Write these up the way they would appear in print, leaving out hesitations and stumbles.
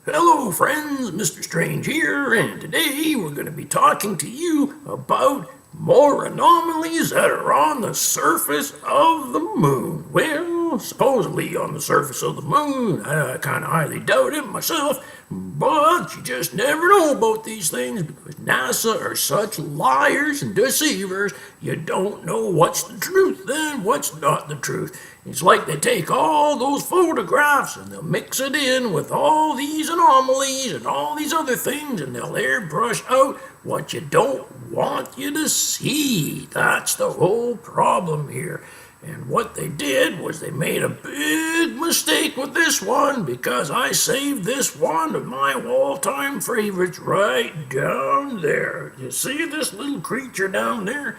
Hello friends, Mr. Strange here, and today we're going to be talking to you about more anomalies that are on the surface of the moon. Well, supposedly on the surface of the moon. I kind of highly doubt it myself, but you just never know about these things because NASA are such liars and deceivers, you don't know what's the truth and what's not the truth. It's like they take all those photographs and they'll mix it in with all these anomalies and all these other things and they'll airbrush out what you don't want you to see. That's the whole problem here. And what they did was they made a big mistake with this one because I saved this one of my all-time favorites right down there. You see this little creature down there?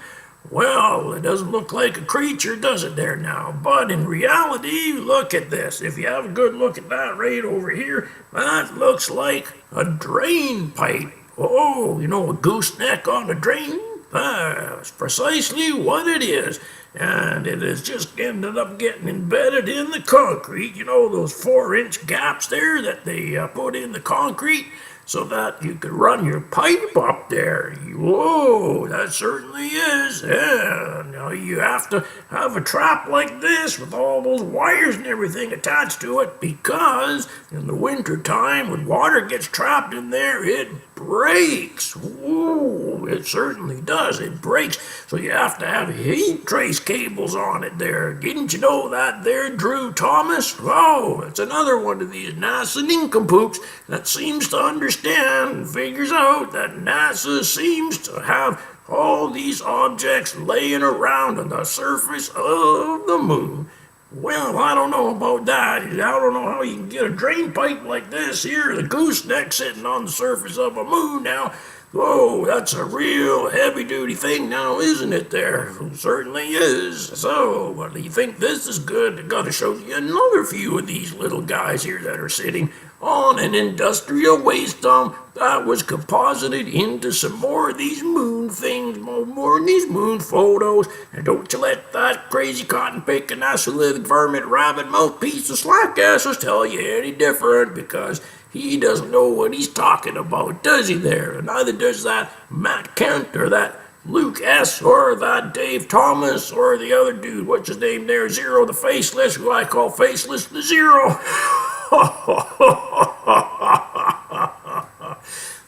Well, it doesn't look like a creature, does it there now? But in reality, look at this. If you have a good look at that right over here, that looks like a drain pipe. Oh, you know, a gooseneck on a drain? That's precisely what it is. And it has just ended up getting embedded in the concrete. You know, those 4-inch gaps there that they put in the concrete so that you could run your pipe up there. Whoa, that certainly is. Yeah, now you have to have a trap like this with all those wires and everything attached to it because in the winter time when water gets trapped in there, it breaks. Whoa, it certainly does. It breaks. So you have to have heat trace cables on it there. Didn't you know that there, Drew Thomas? Oh, it's another one of these NASA nincompoops that seems to understand and figures out that NASA seems to have all these objects laying around on the surface of the moon. Well, I don't know about that. I don't know how you can get a drain pipe like this here, the gooseneck sitting on the surface of a moon now. Whoa, that's a real heavy-duty thing now, isn't it there? It certainly is. So, what do you think this is good? I've got to show you another few of these little guys here that are sitting on an industrial waste dump that was composited into some more of these moon things, more of these moon photos. And don't you let that crazy cotton-picking, acid-living varmint rabbit mouthpiece of slack asses tell you any different, because he doesn't know what he's talking about, does he there? And neither does that Matt Kent or that Luke S. or that Dave Thomas or the other dude, what's his name there, Zero the Faceless, who I call Faceless the Zero.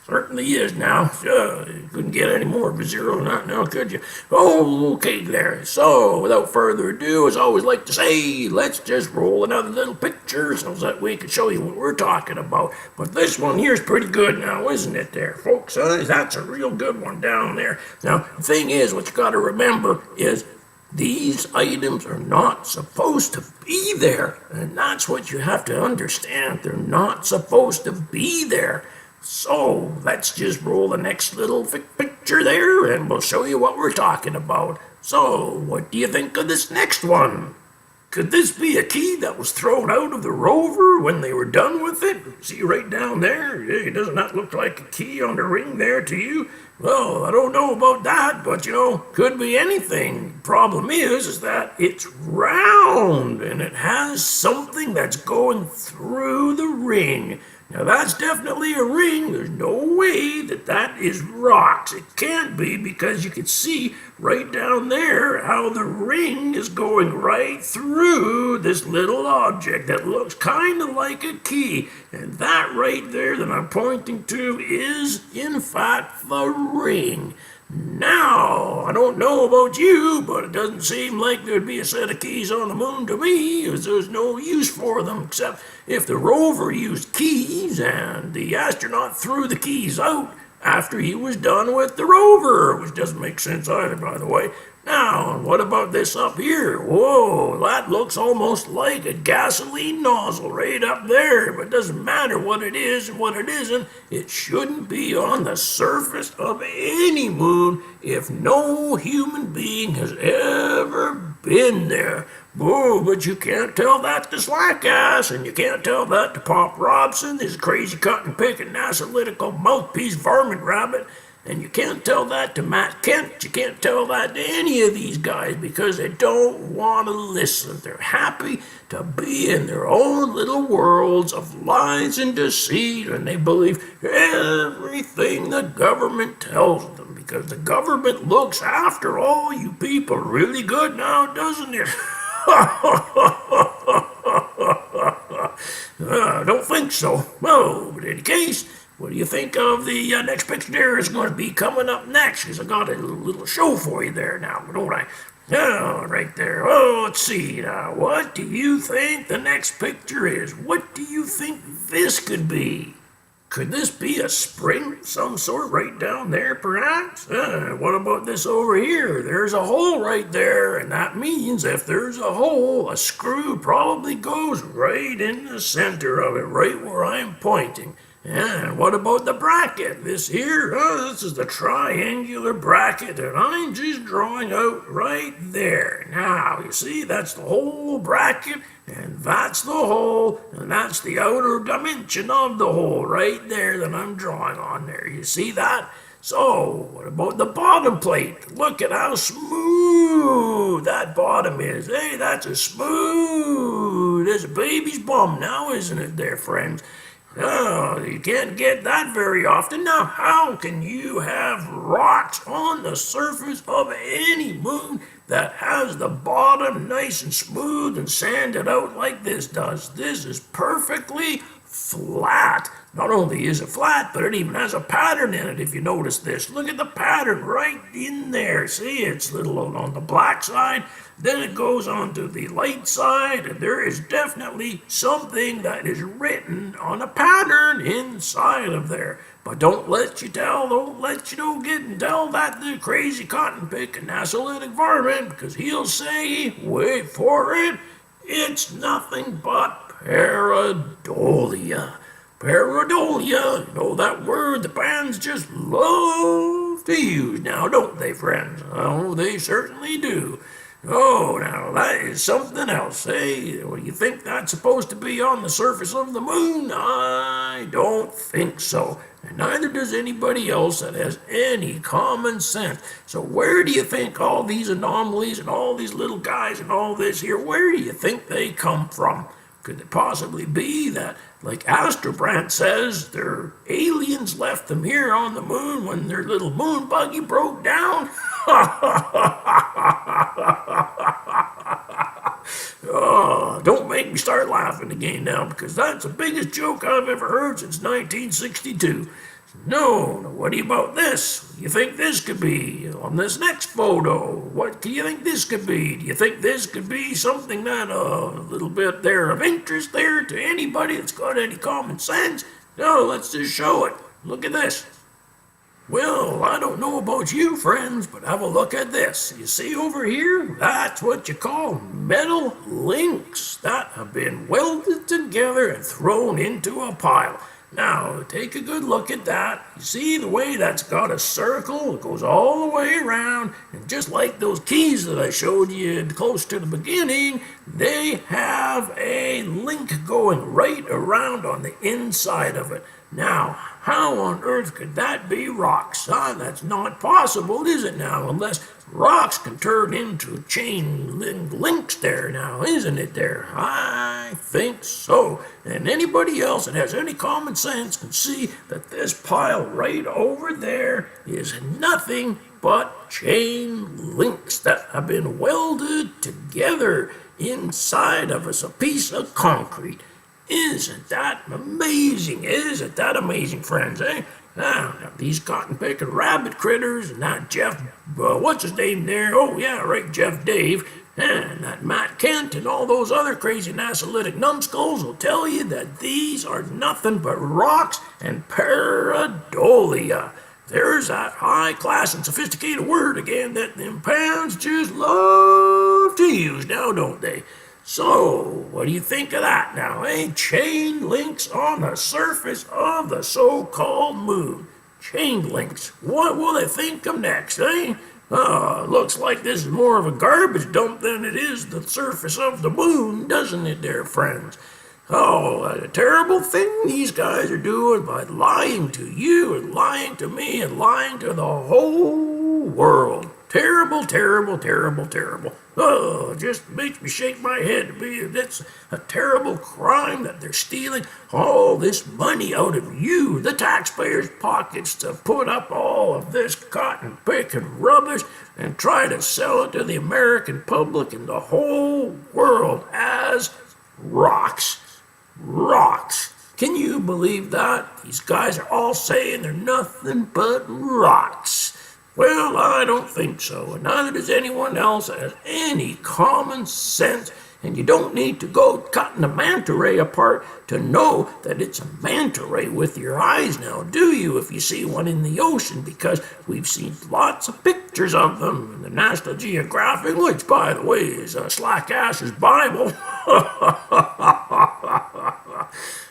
Certainly is now. You couldn't get any more of a zero than that now, could you? Oh, okay there. So, without further ado, as I always like to say, let's just roll another little picture so that we can show you what we're talking about. But this one here's pretty good now, isn't it there, folks? That's a real good one down there. Now, the thing is, what you got to remember is these items are not supposed to be there. And that's what you have to understand. They're not supposed to be there. So, let's just roll the next little picture there and we'll show you what we're talking about. So, what do you think of this next one? Could this be a key that was thrown out of the rover when they were done with it? See right down there? Doesn't that look like a key on the ring there to you? Well, I don't know about that, but you know, could be anything. Problem is that it's round and it has something that's going through the ring. Now that's definitely a ring. There's no way that is rocks. It can't be because you can see right down there how the ring is going right through this little object that looks kind of like a key. And that right there that I'm pointing to is in fact the ring. Now, I don't know about you, but it doesn't seem like there'd be a set of keys on the moon to me, as there's no use for them except if the rover used keys and the astronaut threw the keys out after he was done with the rover, which doesn't make sense either, by the way. Now, what about this up here? Whoa, that looks almost like a gasoline nozzle right up there, but it doesn't matter what it is and what it isn't. It shouldn't be on the surface of any moon if no human being has ever been there. Whoa, but you can't tell that to Slackass, and you can't tell that to Pop Robson, this crazy cotton-picking, analytical mouthpiece varmint rabbit. And you can't tell that to Matt Kent. You can't tell that to any of these guys because they don't want to listen. They're happy to be in their own little worlds of lies and deceit, and they believe everything the government tells them because the government looks after all you people really good now, doesn't it? I don't think so. Well, but in any case, what do you think of the next picture there is going to be coming up next? Because I got a little show for you there now, don't I? Oh, right there. Oh, let's see now. What do you think the next picture is? What do you think this could be? Could this be a spring of some sort right down there, perhaps? What about this over here? There's a hole right there, and that means if there's a hole, a screw probably goes right in the center of it, right where I'm pointing. And what about the bracket? This here, this is the triangular bracket that I'm just drawing out right there. Now, you see, that's the whole bracket, and that's the hole, and that's the outer dimension of the hole right there that I'm drawing on there. You see that? So, what about the bottom plate? Look at how smooth that bottom is. Hey, that's as smooth as a baby's bum now, isn't it there, friends? Oh, you can't get that very often. Now, how can you have rocks on the surface of any moon that has the bottom nice and smooth and sanded out like this does? This is perfectly flat. Not only is it flat, but it even has a pattern in it, if you notice this. Look at the pattern right in there. See, it's little on the black side, then it goes on to the light side, and there is definitely something that is written on a pattern inside of there. But don't let you tell that the crazy cotton pick and nasolytic varmint, because he'll say, wait for it, it's nothing but pareidolia. Pareidolia, you know that word the bands just love to use now, don't they, friends? Oh, they certainly do. Oh, now that is something else, eh? Well, you think that's supposed to be on the surface of the moon? I don't think so. And neither does anybody else that has any common sense. So where do you think all these anomalies and all these little guys and all this here, where do you think they come from? Could it possibly be that, like Astrobrand says, their aliens left them here on the moon when their little moon buggy broke down? Oh, don't make me start laughing again now, because that's the biggest joke I've ever heard since 1962. No, what do you about this? What do you think this could be on this next photo? What do you think this could be? Do you think this could be something that a little bit there of interest there to anybody that's got any common sense? No, let's just show it. Look at this. Well, I don't know about you, friends, but have a look at this. You see over here? That's what you call metal links that have been welded together and thrown into a pile. Now, take a good look at that. You see the way that's got a circle? It goes all the way around, and just like those keys that I showed you close to the beginning, they have a link going right around on the inside of it. Now, how on earth could that be rocks? That's not possible, is it now? Unless rocks can turn into chain links there now, isn't it there? I think so. And anybody else that has any common sense can see that this pile right over there is nothing but chain links that have been welded together inside of us, a piece of concrete. Isn't that amazing? Isn't that amazing, friends, eh? Now, these cotton-picking rabbit critters and that Jeff, what's his name there? Oh, yeah, right, Jeff Dave, and that Matt Kent and all those other crazy nasolytic numbskulls will tell you that these are nothing but rocks and pareidolia. There's that high-class and sophisticated word again that them pans just love to use now, don't they? So, what do you think of that now, eh? Chain links on the surface of the so-called moon. Chain links. What will they think of next, eh? Looks like this is more of a garbage dump than it is the surface of the moon, doesn't it, dear friends? Oh, a terrible thing these guys are doing by lying to you and lying to me and lying to the whole world. Terrible, terrible, terrible, terrible. Oh, it just makes me shake my head. It's a terrible crime that they're stealing all this money out of you, the taxpayers' pockets, to put up all of this cotton picking rubbish and try to sell it to the American public and the whole world as rocks. Rocks. Can you believe that? These guys are all saying they're nothing but rocks. Well, I don't think so, and neither does anyone else that has any common sense. And you don't need to go cutting a manta ray apart to know that it's a manta ray with your eyes now, do you, if you see one in the ocean? Because we've seen lots of pictures of them in the National Geographic, which, by the way, is Slackass's Bible.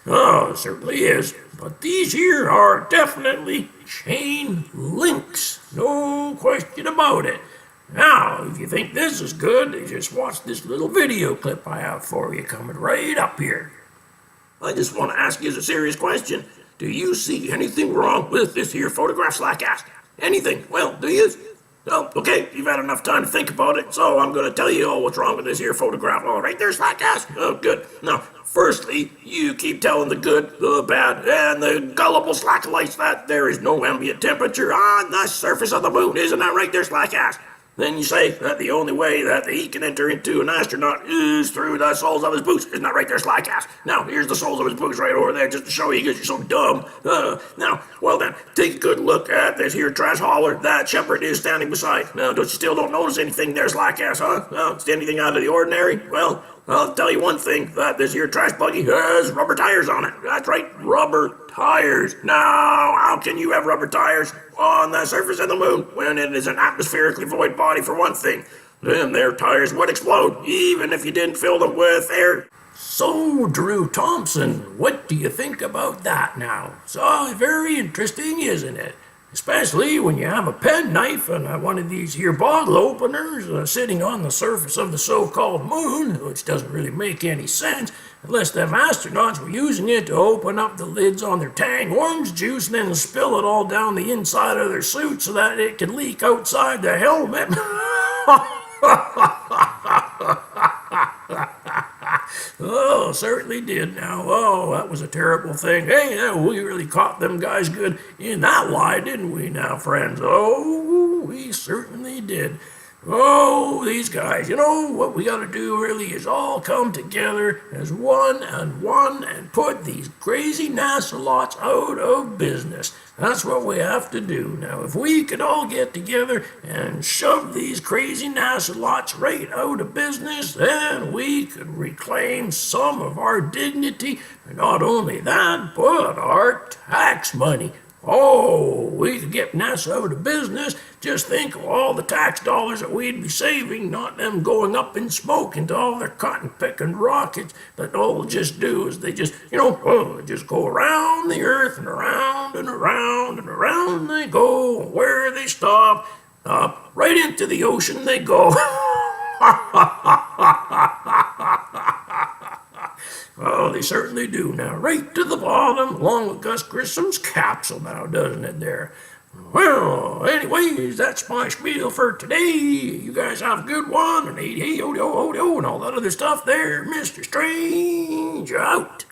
Oh, it certainly is. But these here are definitely chain links. No question about it. Now, if you think this is good, just watch this little video clip I have for you coming right up here. I just want to ask you a serious question. Do you see anything wrong with this here photograph, Slackass? Anything? Well, do you? Oh, okay, you've had enough time to think about it, so I'm going to tell you all what's wrong with this here photograph. All right there, Slackass? Oh, good. Now, firstly, you keep telling the good, the bad, and the gullible slacklights that there is no ambient temperature on the surface of the moon. Isn't that right there, Slackass? Then you say that the only way that he can enter into an astronaut is through the soles of his boots. Isn't that right there, Slackass? Now, here's the soles of his boots right over there just to show you because you're so dumb. Now, well then, take a good look at this here trash hauler that Shepard is standing beside. Now, still don't notice anything there, Slackass, huh? No, it's anything out of the ordinary? Well, I'll tell you one thing, that this here trash buggy has rubber tires on it. That's right, rubber tires. Now, how can you have rubber tires on the surface of the moon when it is an atmospherically void body, for one thing? Then their tires would explode, even if you didn't fill them with air. So, Drew Thompson, what do you think about that now? So, very interesting, isn't it? Especially when you have a penknife and one of these here bottle openers sitting on the surface of the so-called moon, which doesn't really make any sense unless them astronauts were using it to open up the lids on their Tang orange juice and then spill it all down the inside of their suit so that it could leak outside the helmet. Oh, certainly did now. Oh, that was a terrible thing. Hey, we really caught them guys good in that lie, didn't we now, friends? Oh, we certainly did. Oh, these guys, you know, what we gotta do really is all come together as one and put these crazy NASA lots out of business. That's what we have to do. Now, if we could all get together and shove these crazy NASA lots right out of business, then we could reclaim some of our dignity, and not only that, but our tax money. Oh, we could get NASA out of business. Just think of all the tax dollars that we'd be saving, not them going up in smoke into all their cotton-picking rockets that all they'll just do is they just, just go around the earth and around and around and around they go. Where they stop, right into the ocean they go. Oh, they certainly do now. Right to the bottom, along with Gus Grissom's capsule now, doesn't it there? Well, anyways, that's my spiel for today. You guys have a good one, and hey, ho, and all that other stuff there. Mr. Strange, out.